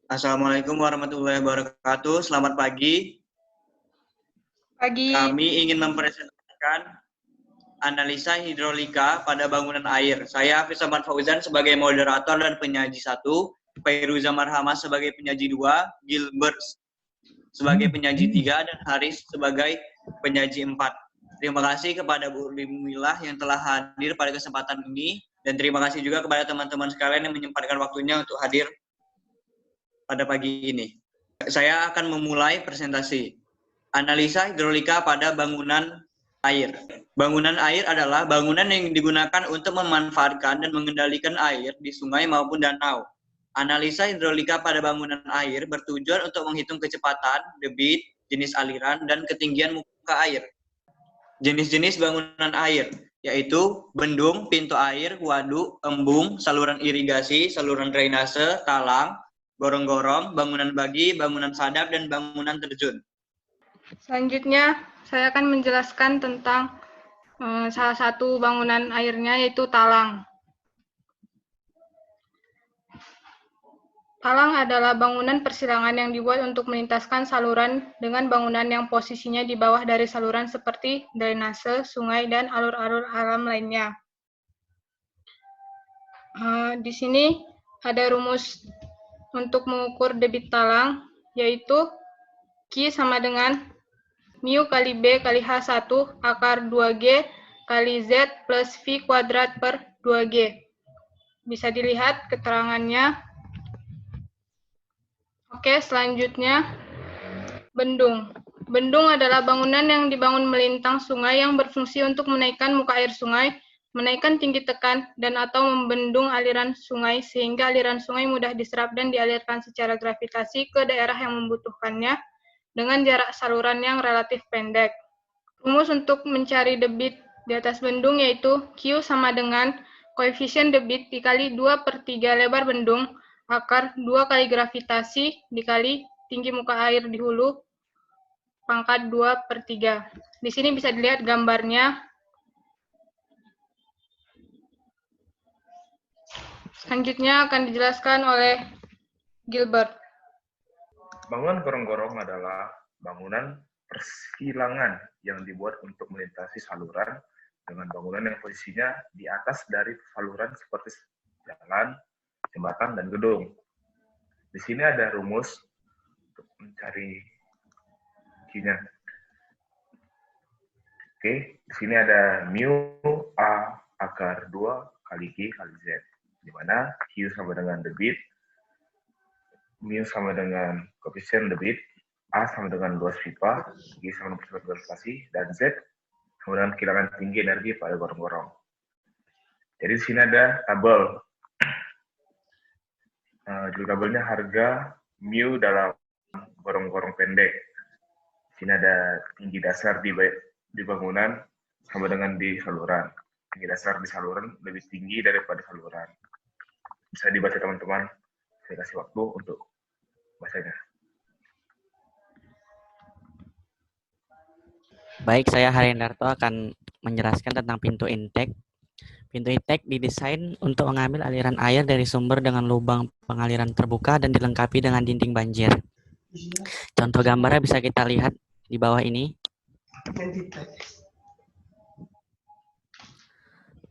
Assalamualaikum warahmatullahi wabarakatuh. Selamat pagi. Pagi. Kami ingin mempresentasikan analisa hidrolika pada bangunan air. Saya Hafiz Ahmad Fauzan sebagai moderator dan penyaji 1, Fairuza Marhamah sebagai penyaji 2, Gilbert sebagai penyaji 3, dan Haris sebagai penyaji 4. Terima kasih kepada Bu Limilah yang telah hadir pada kesempatan ini, dan terima kasih juga kepada teman-teman sekalian yang menyempatkan waktunya untuk hadir pada pagi ini. Saya akan memulai presentasi. Analisa hidrolika pada bangunan air. Bangunan air adalah bangunan yang digunakan untuk memanfaatkan dan mengendalikan air di sungai maupun danau. Analisa hidrolika pada bangunan air bertujuan untuk menghitung kecepatan, debit, jenis aliran, dan ketinggian muka air. Jenis-jenis bangunan air, yaitu bendung, pintu air, waduk, embung, saluran irigasi, saluran drainase, talang, gorong-gorong, bangunan bagi, bangunan sadap, dan bangunan terjun. Selanjutnya, saya akan menjelaskan tentang salah satu bangunan airnya, yaitu talang. Talang adalah bangunan persilangan yang dibuat untuk melintaskan saluran dengan bangunan yang posisinya di bawah dari saluran seperti drainase, sungai, dan alur-alur alam lainnya. Di sini ada rumus untuk mengukur debit talang, yaitu Q sama dengan mu kali B kali H1 akar 2G kali Z plus V kuadrat per 2G. Bisa dilihat keterangannya. Oke, selanjutnya bendung. Bendung adalah bangunan yang dibangun melintang sungai yang berfungsi untuk menaikkan muka air sungai, menaikkan tinggi tekan, dan atau membendung aliran sungai sehingga aliran sungai mudah diserap dan dialirkan secara gravitasi ke daerah yang membutuhkannya dengan jarak saluran yang relatif pendek. Rumus untuk mencari debit di atas bendung yaitu Q sama dengan koefisien debit dikali 2/3 lebar bendung akar 2 kali gravitasi dikali tinggi muka air di hulu pangkat 2/3. Di sini bisa dilihat gambarnya. Selanjutnya akan dijelaskan oleh Gilbert. Bangunan gorong-gorong adalah bangunan persilangan yang dibuat untuk melintasi saluran dengan bangunan yang posisinya di atas dari saluran seperti jalan, jembatan, dan gedung. Di sini ada rumus untuk mencari Q-nya. Oke, di sini ada mu A akar 2 kali G kali Z, di mana Q sama dengan debit, mu sama dengan koefisien debit, A sama dengan luas pipa, G sama dengan persentase gravitasi, dan Z sama dengan kehilangan tinggi energi pada gorong-gorong. Jadi di sini ada tabel. Di tabelnya harga mu dalam gorong-gorong pendek. Di sini ada tinggi dasar di bangunan sama dengan di saluran. Tinggi dasar di saluran lebih tinggi daripada saluran. Bisa dibaca teman-teman. Saya kasih waktu untuk bacanya. Baik, saya Haryandarto akan menjelaskan tentang pintu intake. Pintu intake didesain untuk mengambil aliran air dari sumber dengan lubang pengaliran terbuka dan dilengkapi dengan dinding banjir. Contoh gambarnya bisa kita lihat di bawah ini.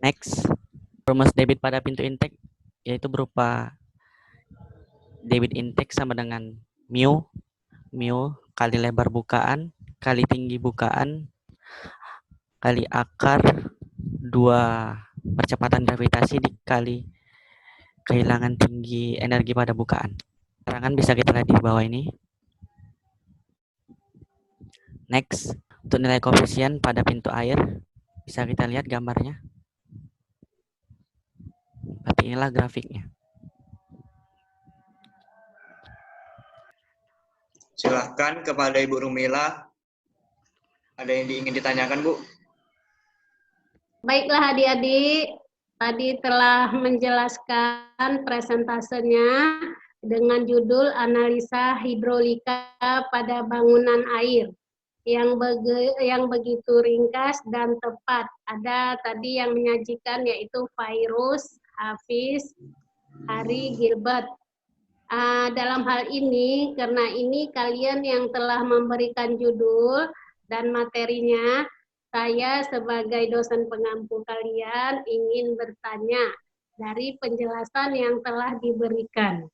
Next, rumus debit pada pintu intake yaitu berupa debit intake sama dengan mu kali lebar bukaan kali tinggi bukaan kali akar 2 percepatan gravitasi dikali kehilangan tinggi energi pada bukaan. Keterangan bisa kita lihat di bawah ini. Next, untuk nilai koefisien pada pintu air bisa kita lihat gambarnya. Seperti inilah grafiknya. Silahkan kepada Ibu Rumila. Ada yang ingin ditanyakan, Bu? Baiklah adik-adik, tadi telah menjelaskan presentasenya dengan judul analisa hidrolika pada bangunan air yang begitu ringkas dan tepat. Ada tadi yang menyajikan yaitu Fairuz, Hafiz, Hari, Gilbert. Dalam hal ini, karena ini kalian yang telah memberikan judul dan materinya, saya sebagai dosen pengampu kalian ingin bertanya dari penjelasan yang telah diberikan.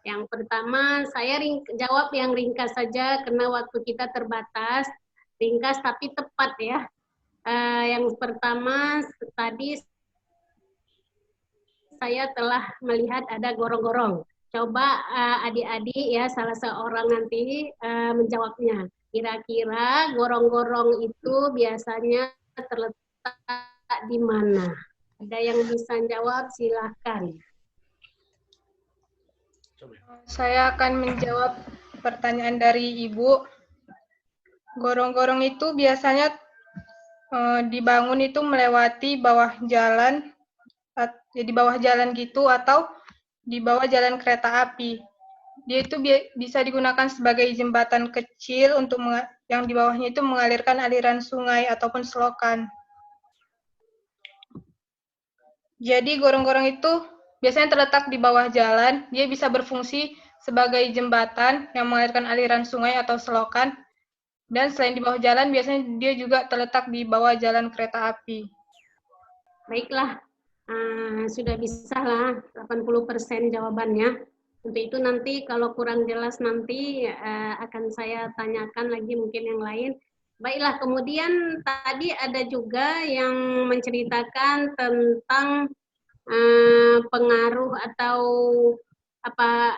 Yang pertama, saya jawab yang ringkas saja karena waktu kita terbatas, ringkas tapi tepat ya. Yang pertama, tadi saya telah melihat ada gorong-gorong. Coba adik-adik ya, salah seorang nanti menjawabnya. Kira-kira gorong-gorong itu biasanya terletak di mana? Ada yang bisa jawab, silahkan. Saya akan menjawab pertanyaan dari Ibu. Gorong-gorong itu biasanya dibangun itu melewati bawah jalan, di bawah jalan gitu, atau di bawah jalan kereta api. Dia itu bisa digunakan sebagai jembatan kecil untuk yang di bawahnya itu mengalirkan aliran sungai ataupun selokan. Jadi gorong-gorong itu biasanya terletak di bawah jalan, dia bisa berfungsi sebagai jembatan yang mengalirkan aliran sungai atau selokan, dan selain di bawah jalan, biasanya dia juga terletak di bawah jalan kereta api. Baiklah, sudah bisa lah 80% jawabannya. Untuk itu nanti kalau kurang jelas nanti akan saya tanyakan lagi mungkin yang lain. Baiklah, kemudian tadi ada juga yang menceritakan tentang pengaruh atau apa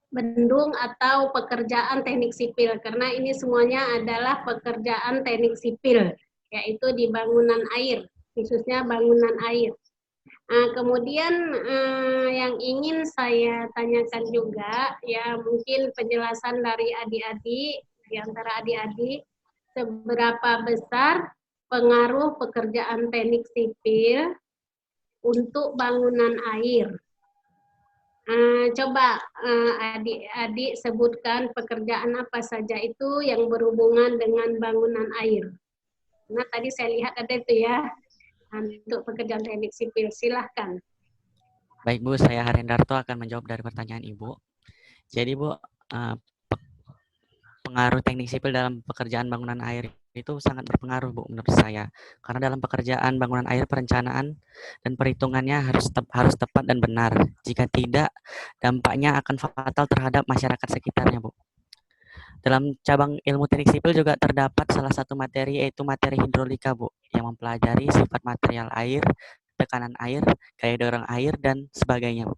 bendung atau pekerjaan teknik sipil, karena ini semuanya adalah pekerjaan teknik sipil, yaitu di bangunan air, khususnya bangunan air. Kemudian yang ingin saya tanyakan juga, ya mungkin penjelasan dari adik-adik, di antara adik-adik, seberapa besar pengaruh pekerjaan teknik sipil untuk bangunan air. Coba adik-adik sebutkan pekerjaan apa saja itu yang berhubungan dengan bangunan air. Nah tadi saya lihat ada itu ya, untuk pekerjaan teknik sipil, silahkan. Baik Bu, saya Harendarto akan menjawab dari pertanyaan Ibu. Jadi Bu, pengaruh teknik sipil dalam pekerjaan bangunan air itu sangat berpengaruh Bu menurut saya. Karena dalam pekerjaan bangunan air perencanaan dan perhitungannya harus tepat dan benar. Jika tidak, dampaknya akan fatal terhadap masyarakat sekitarnya Bu. Dalam cabang ilmu teknik sipil juga terdapat salah satu materi, yaitu materi hidrolika Bu, yang mempelajari sifat material air, tekanan air, gaya dorong air, dan sebagainya Bu.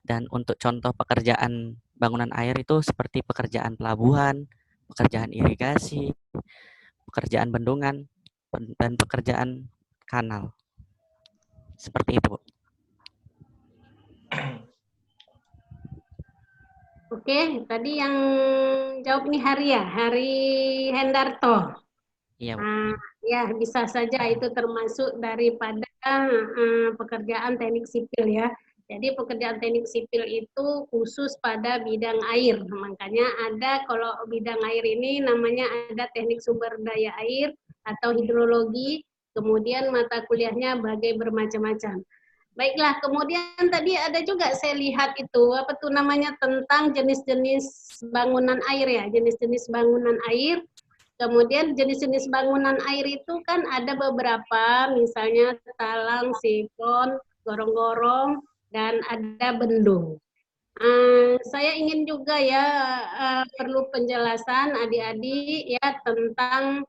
Dan untuk contoh pekerjaan bangunan air itu seperti pekerjaan pelabuhan, pekerjaan irigasi, pekerjaan bendungan, dan pekerjaan kanal. Seperti itu, Bu. Oke, tadi yang jawab nih Hari Hendarto. Iya, Bu. Ya, bisa saja itu termasuk daripada pekerjaan teknik sipil ya. Jadi pekerjaan teknik sipil itu khusus pada bidang air. Makanya ada kalau bidang air ini namanya ada teknik sumber daya air atau hidrologi, kemudian mata kuliahnya bagai bermacam-macam. Baiklah, kemudian tadi ada juga saya lihat itu, apa tuh namanya, tentang jenis-jenis bangunan air ya, jenis-jenis bangunan air. Kemudian jenis-jenis bangunan air itu kan ada beberapa, misalnya talang, sifon, gorong-gorong, dan ada bendung. Saya ingin juga ya perlu penjelasan adik-adik ya tentang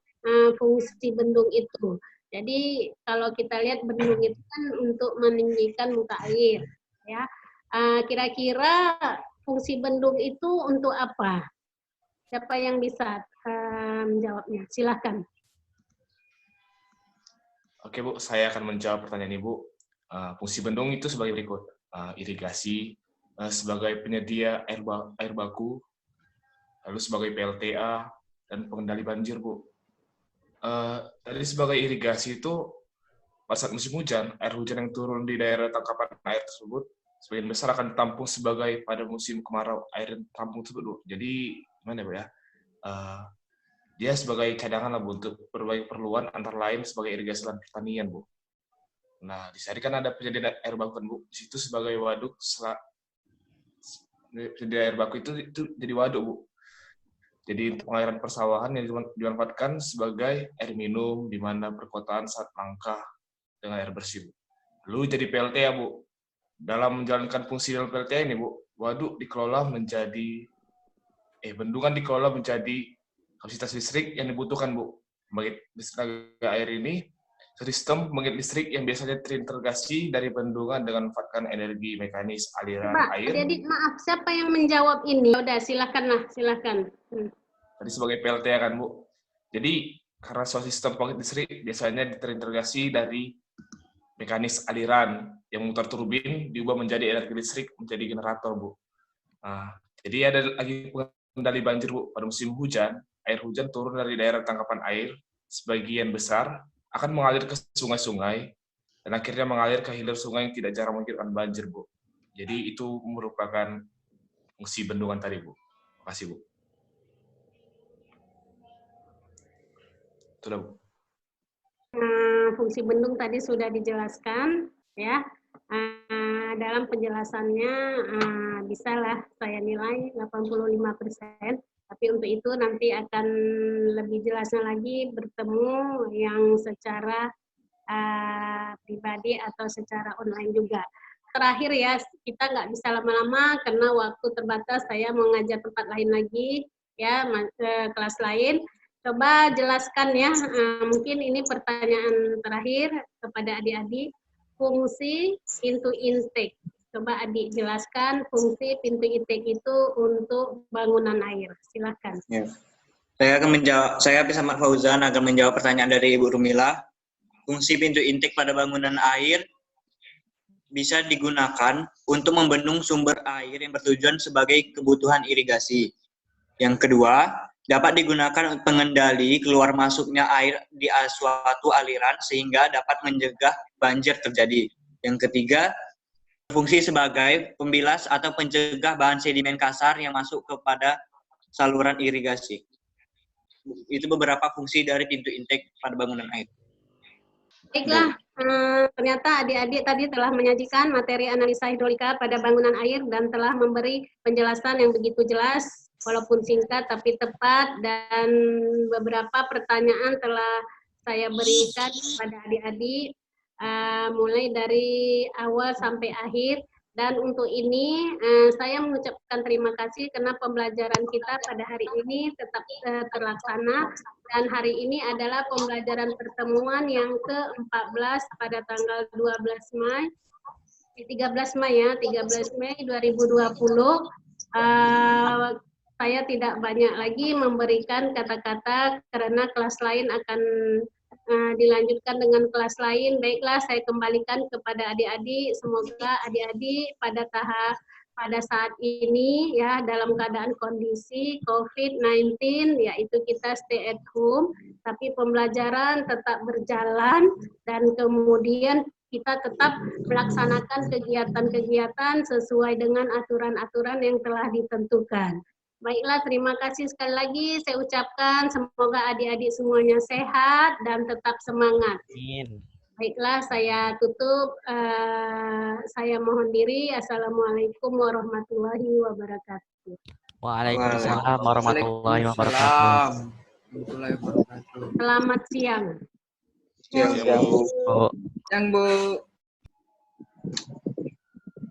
fungsi bendung itu. Jadi kalau kita lihat bendung itu kan untuk meninggikan muka air, ya. Kira-kira fungsi bendung itu untuk apa? Siapa yang bisa menjawabnya? Silahkan. Oke Bu, saya akan menjawab pertanyaan Ibu. Fungsi bendung itu sebagai berikut: irigasi, sebagai penyedia air baku, lalu sebagai PLTA, dan pengendali banjir Bu. Tadi sebagai irigasi itu pada saat musim hujan, air hujan yang turun di daerah tangkapan air tersebut sebagian besar akan ditampung sebagai pada musim kemarau air tampung tersebut Bu. Jadi gimana Bu ya? Dia sebagai cadangan lah Bu untuk berbagai keperluan antara lain sebagai irigasi lahan pertanian Bu. Nah di sini kan ada penyediaan air baku kan Bu. Di situ sebagai waduk penyedia air baku itu jadi waduk, Bu. Jadi untuk pengairan persawahan yang dimanfaatkan sebagai air minum di mana perkotaan saat langka dengan air bersih, Bu. Lalu jadi PLTA, Bu. Dalam menjalankan fungsi dalam PLTA ini, Bu, waduk dikelola menjadi bendungan dikelola menjadi kapasitas listrik yang dibutuhkan, Bu. Pembangkit tenaga air ini sistem pembangkit listrik yang biasanya terintegrasi dari bendungan dengan memanfaatkan energi mekanis aliran air. Adik-adik, maaf, siapa yang menjawab ini? Udah, silakan. Tadi sebagai PLTA kan, Bu. Jadi karena suatu sistem pembangkit listrik biasanya terintegrasi dari mekanis aliran yang memutar turbin diubah menjadi energi listrik menjadi generator, Bu. Nah, jadi ada lagi pengendali banjir, Bu. Pada musim hujan, air hujan turun dari daerah tangkapan air sebagian besar akan mengalir ke sungai-sungai dan akhirnya mengalir ke hilir sungai yang tidak jarang mengakibatkan banjir, Bu. Jadi itu merupakan fungsi bendungan tadi, Bu. Terima kasih, Bu. Sudah, Bu. Fungsi bendung tadi sudah dijelaskan, ya. Dalam penjelasannya bisalah saya nilai 85%. Tapi untuk itu nanti akan lebih jelasnya lagi bertemu yang secara pribadi atau secara online juga. Terakhir ya, kita nggak bisa lama-lama karena waktu terbatas, saya mau ngajar tempat lain lagi, ya, kelas lain. Coba jelaskan ya, mungkin ini pertanyaan terakhir kepada adik-adik, fungsi pintu intake. Coba adik jelaskan fungsi pintu intake itu untuk bangunan air. Silakan. Ya. Saya Pisamat Fauzan akan menjawab pertanyaan dari Ibu Rumila. Fungsi pintu intake pada bangunan air bisa digunakan untuk membendung sumber air yang bertujuan sebagai kebutuhan irigasi. Yang kedua, dapat digunakan untuk pengendali keluar masuknya air di suatu aliran sehingga dapat mencegah banjir terjadi. Yang ketiga, fungsi sebagai pembilas atau pencegah bahan sedimen kasar yang masuk kepada saluran irigasi. Itu beberapa fungsi dari pintu intake pada bangunan air. Baiklah, ternyata adik-adik tadi telah menyajikan materi analisa hidrolika pada bangunan air dan telah memberi penjelasan yang begitu jelas, walaupun singkat tapi tepat, dan beberapa pertanyaan telah saya berikan kepada adik-adik, mulai dari awal sampai akhir. Dan untuk ini saya mengucapkan terima kasih karena pembelajaran kita pada hari ini tetap terlaksana, dan hari ini adalah pembelajaran pertemuan yang ke-14 pada tanggal 13 Mei 2020. Saya tidak banyak lagi memberikan kata-kata karena kelas lain akan dilanjutkan dengan kelas lain. Baiklah, saya kembalikan kepada adik-adik. Semoga adik-adik pada saat ini ya dalam keadaan kondisi COVID-19, yaitu kita stay at home, tapi pembelajaran tetap berjalan dan kemudian kita tetap melaksanakan kegiatan-kegiatan sesuai dengan aturan-aturan yang telah ditentukan. Baiklah, terima kasih sekali lagi saya ucapkan, semoga adik-adik semuanya sehat dan tetap semangat. Amin. Baiklah, saya tutup, saya mohon diri. Assalamualaikum warahmatullahi wabarakatuh. Waalaikumsalam warahmatullahi wabarakatuh. Selamat siang. Siang, Bu. Bu. Yang Bu.